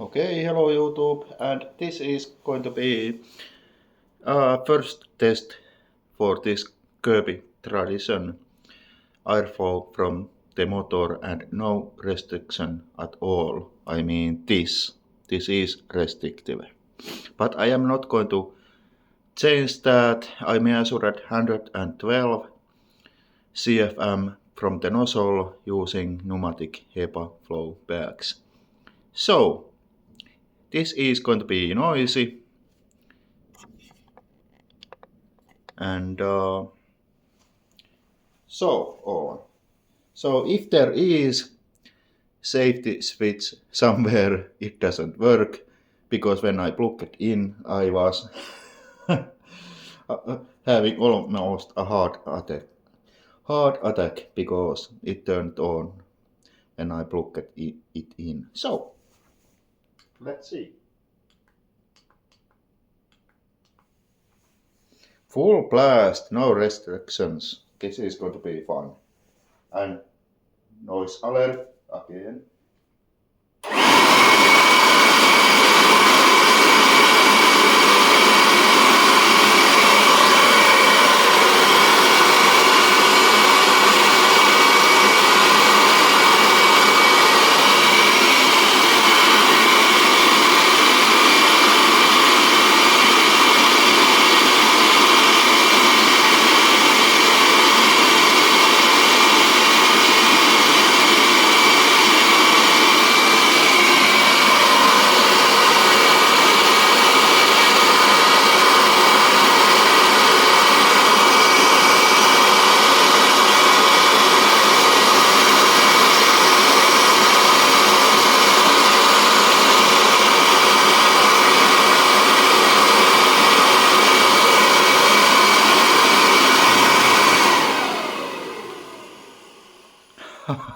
Okay, hello YouTube, and this is going to be first test for this Kirby tradition airflow from the motor and no restriction at all. I mean this is restrictive. But I am not going to change that. I measured 112 CFM from the nozzle using pneumatic HEPA flow bags. So this is going to be noisy and so on. So if there is safety switch somewhere, it doesn't work because when I plugged it in, I was having almost a heart attack because it turned on when I plugged it in. So let's see. Full blast, no restrictions. This is going to be fun. And noise alert again.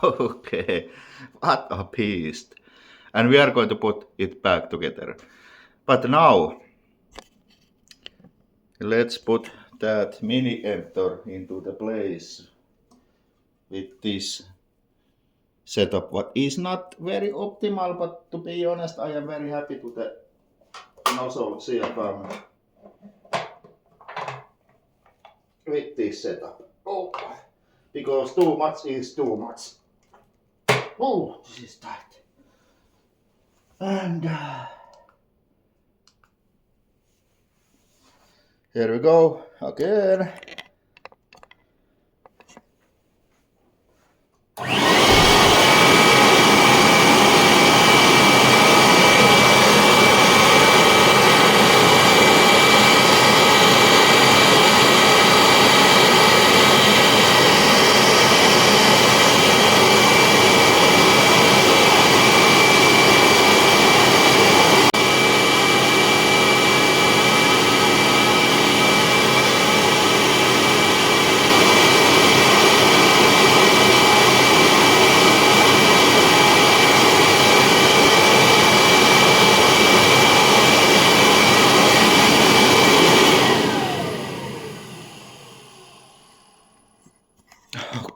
Okay, what a beast. And we are going to put it back together. But now, let's put that mini enter into the place with this setup. What is not very optimal, but to be honest, I am very happy to the nozzle CFM with this setup. Oh, because too much is too much. Oh, this is tight. And here we go again.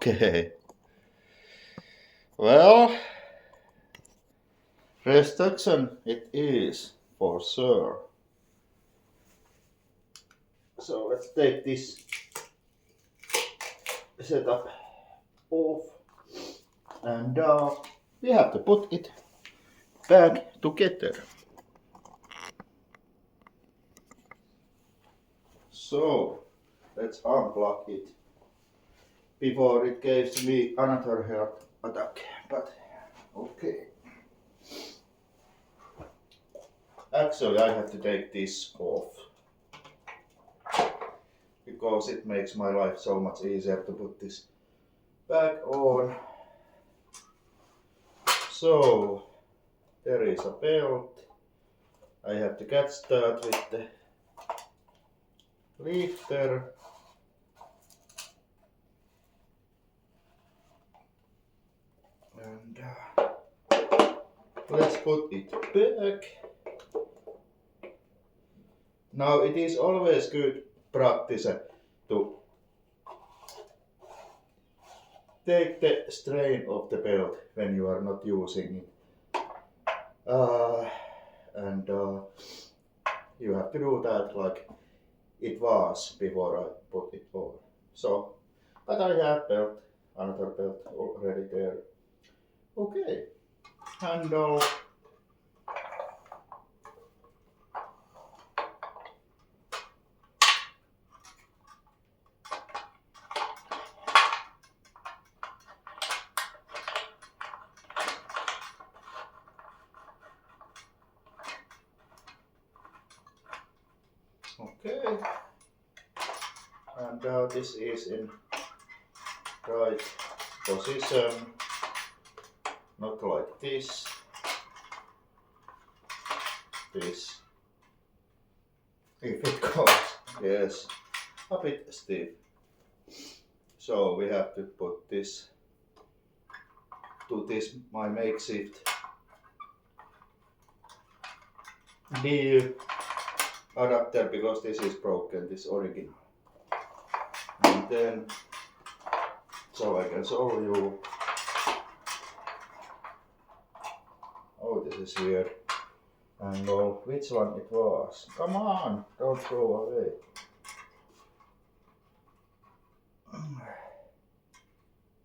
Okay. Well, restriction it is for sure. So let's take this setup off and we have to put it back together. So let's unplug it before it gives me another heart attack. But okay. Actually, I have to take this off because it makes my life so much easier to put this back on. So there is a belt. I have to catch that with the lifter. And let's put it back. Now it is always good practice to take the strain of the belt when you are not using it. and you have to do that like it was before I put it on. So, but I have belt, another belt already there. Okay, handle. Okay, and this is in right position, not like this, this, if it goes, yes, a bit stiff. So we have to put this to this my makeshift DU adapter because this is broken, this original. And then, so I can show you. Oh, this is weird. And which one it was? Come on, don't go away.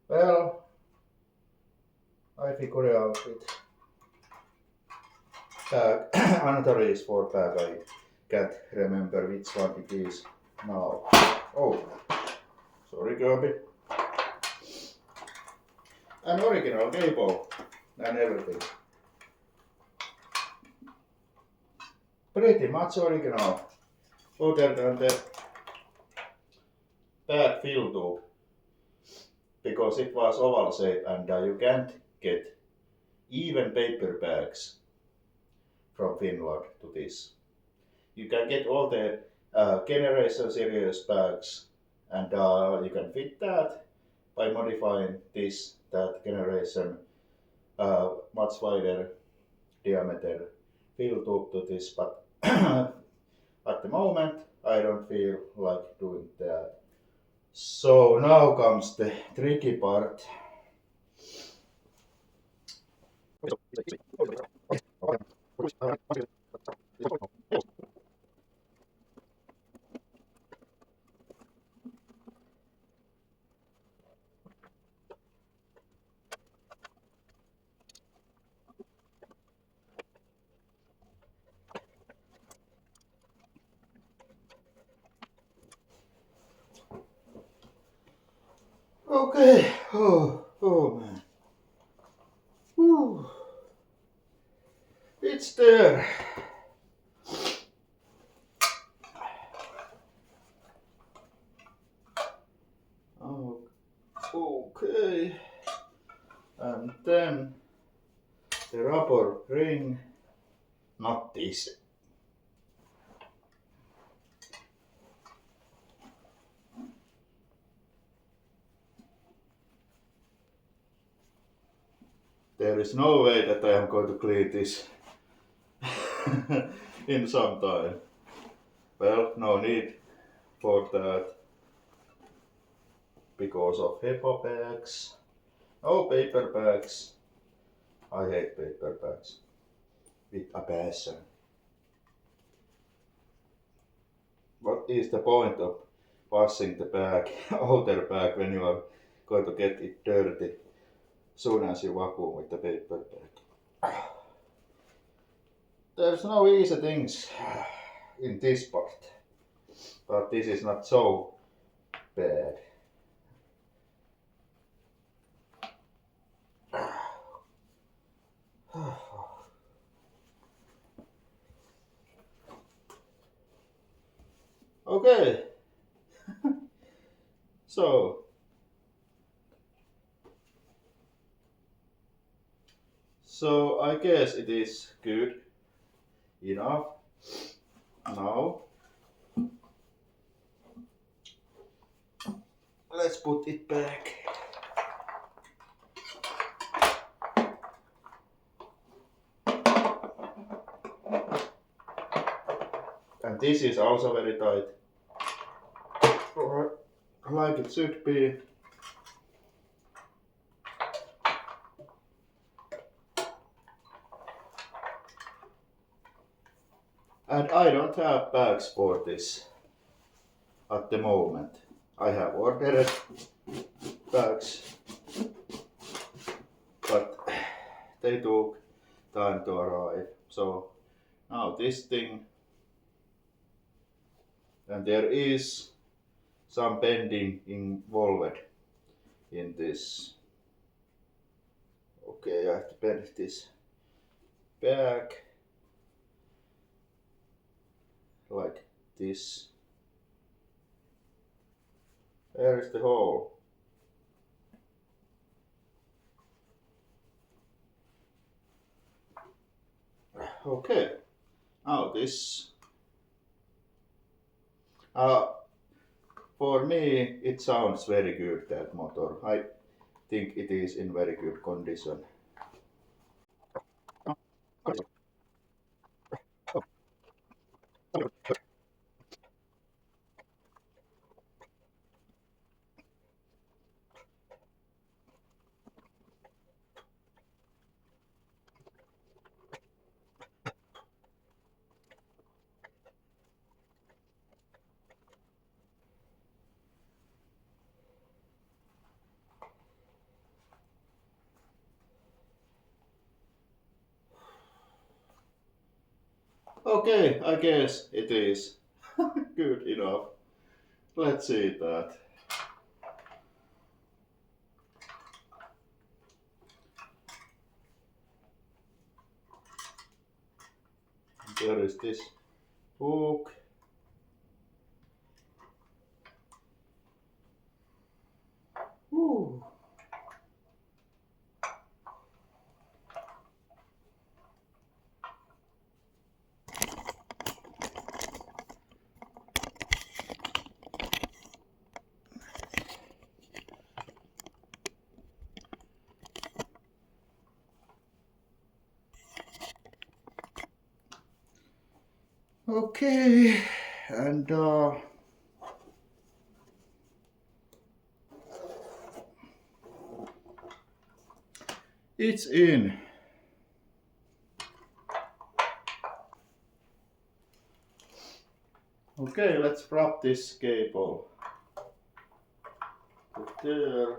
Well, I figured out it. Bag. Another is for bag. I can't remember which one it is now. Oh, sorry, Kirby. An original cable and everything. Pretty much original, other than the bag fill tube, because it was oval shape and you can't get even paper bags from Finland to this. You can get all the generation series bags and you can fit that by modifying that generation much wider diameter fill tube to this, but at the moment I don't feel like doing that. So now comes the tricky part. Okay, oh man. Whew. It's there. Oh, okay. And then the rubber ring, not this. There is no way that I am going to clean this in some time. Well, no need for that because of HEPA bags. No paper bags. I hate paper bags with a passion. What is the point of washing the bag, outer bag, when you are going to get it dirty soon as you vacuum with the paper bag? There's no easy things in this part, but this is not so bad. Okay, so I guess it is good enough now. Let's put it back. And this is also very tight, like it should be. And I don't have bags for this at the moment. I have ordered bags, but they took time to arrive. So now this thing, and there is some bending involved in this. Okay, I have to bend this back like this. There is the hole. Okay, now this. For me, it sounds very good, that motor. I think it is in very good condition. Okay, I guess it is good enough. Let's see that. There is this hook. Woo. Okay, and it's in. Okay, let's wrap this cable. Put there.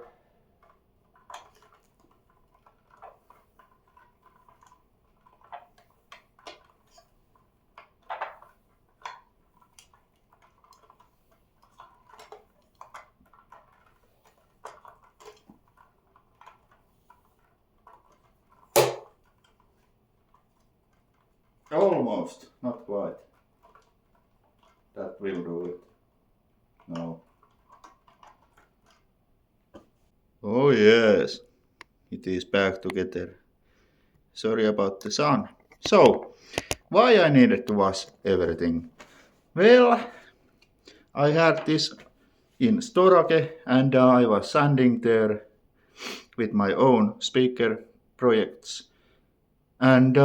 Almost, not quite. That will do it. No. Oh yes, it is back together. Sorry about the sun. So, why I needed to wash everything? Well, I had this in storage and I was sanding there with my own speaker projects. And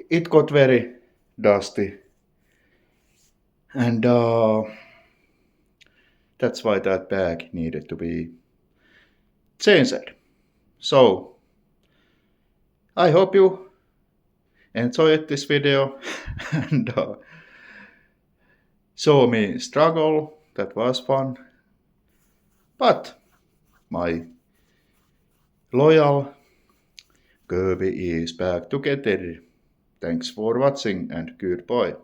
it got very dusty. And that's why that bag needed to be changed. So, I hope you enjoyed this video and saw me struggle. That was fun. But my loyal Kirby is back together. Thanks for watching and goodbye.